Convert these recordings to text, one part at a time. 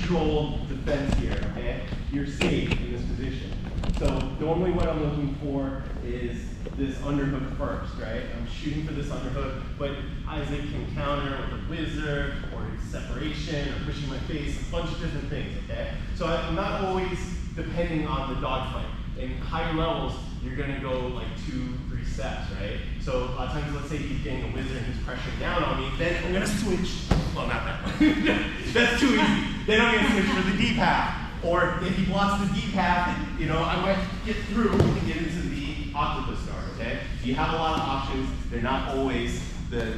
controlled defense here, okay? You're safe in this position. So normally what I'm looking for is this underhook first, right? I'm shooting for this underhook, but Isaac can counter with a whizzer or separation or pushing my face, a bunch of different things, okay? So I'm not always depending on the dogfight. In higher levels, you're gonna go like 2-3 steps, right? So a lot of times, let's say he's getting a whizzer and he's pressuring down on me, then I'm gonna switch. Well, not that one. That's too easy. Then I'm gonna switch for the deep half. Or if he blocks the deep half, you know, I might get through and get into the octopus guard, okay? You have a lot of options. They're not always the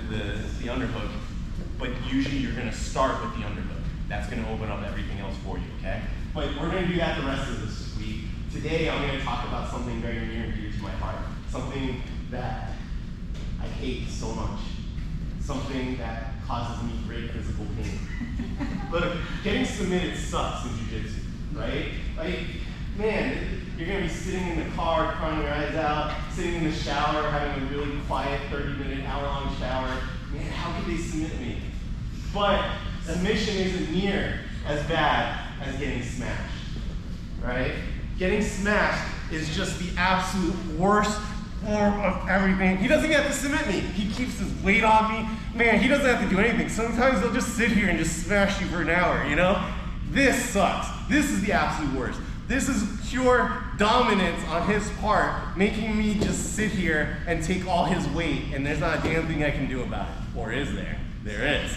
underhook, but usually you're gonna start with the underhook. That's gonna open up everything else for you, okay? But we're gonna do that the rest of this week. Today, I'm gonna talk about something very near and dear to my heart. Something that I hate so much. Something that causes me great physical pain. Look, getting submitted sucks in jiu-jitsu, right? Like, man, you're gonna be sitting in the car, crying your eyes out, sitting in the shower, having a really quiet 30-minute, hour-long shower. Man, how could they submit me? But submission isn't near as bad as getting smashed, right? Getting smashed is just the absolute worst form of everything. He doesn't have to submit me. He keeps his weight on me. Man, he doesn't have to do anything. Sometimes he'll just sit here and just smash you for an hour, you know? This sucks. This is the absolute worst. This is pure dominance on his part, making me just sit here and take all his weight, and there's not a damn thing I can do about it. Or is there? There is,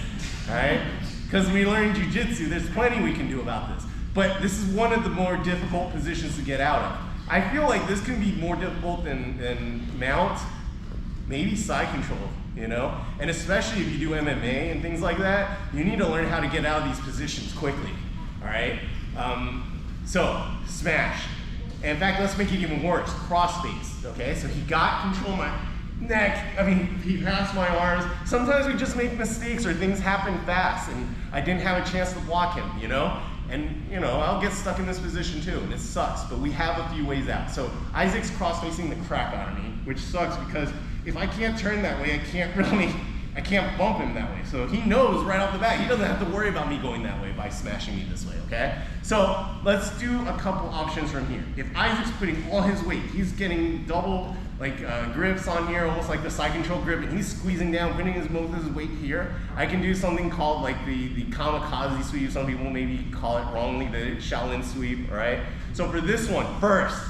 all right? Because we learn jiu-jitsu, there's plenty we can do about this. But this is one of the more difficult positions to get out of. I feel like this can be more difficult than mount, maybe side control, you know? And especially if you do MMA and things like that, you need to learn how to get out of these positions quickly, all right? So, smash. And in fact, let's make it even worse, cross face, okay? So he got control of my neck, he passed my arms. Sometimes we just make mistakes or things happen fast and I didn't have a chance to block him, you know? And, you know, I'll get stuck in this position too, and it sucks, but we have a few ways out. So Isaac's cross-facing the crap out of me, which sucks because if I can't turn that way, I can't bump him that way. So he knows right off the bat, he doesn't have to worry about me going that way by smashing me this way, okay? So let's do a couple options from here. If Isaac's putting all his weight, he's getting double grips on here, almost like the side control grip, and he's squeezing down, putting most of his weight here. I can do something called like the kamikaze sweep. Some people maybe call it wrongly the Shaolin sweep, all right? So for this one, first,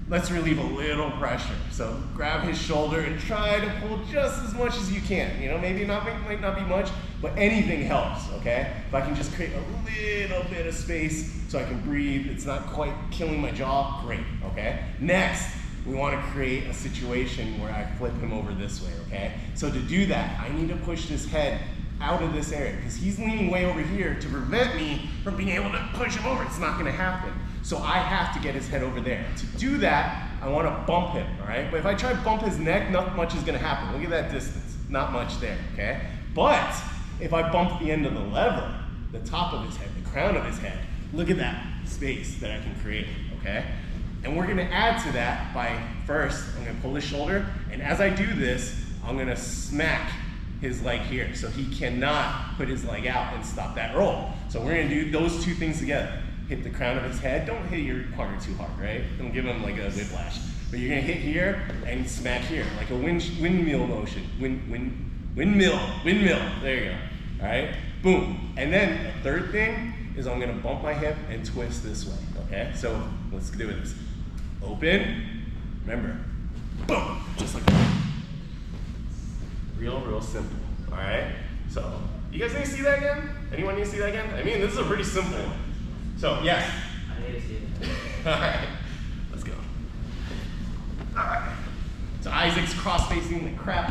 let's relieve a little pressure. So grab his shoulder and try to pull just as much as you can. You know, maybe might not be much, but anything helps, okay? If I can just create a little bit of space so I can breathe, it's not quite killing my jaw, great, okay? Next, we want to create a situation where I flip him over this way, okay? So to do that, I need to push his head out of this area because he's leaning way over here to prevent me from being able to push him over. It's not going to happen. So I have to get his head over there. To do that, I want to bump him, all right? But if I try to bump his neck, not much is going to happen. Look at that distance. Not much there, okay? But if I bump the end of the lever, the top of his head, the crown of his head, look at that space that I can create, okay? And we're gonna add to that by first, I'm gonna pull his shoulder, and as I do this, I'm gonna smack his leg here. So he cannot put his leg out and stop that roll. So we're gonna do those two things together. Hit the crown of his head. Don't hit your partner too hard, right? Don't give him like a whiplash. But you're gonna hit here and smack here, like a windmill motion. Windmill, there you go, all right? Boom. And then the third thing is I'm gonna bump my hip and twist this way, okay? So let's do this. Open, remember, boom, just like that. Real simple, all right? So, you guys need to see that again? Anyone need to see that again? I mean, this is a pretty simple one. So, yes? I need to see it. All right, let's go. All right. So Isaac's cross-facing the crap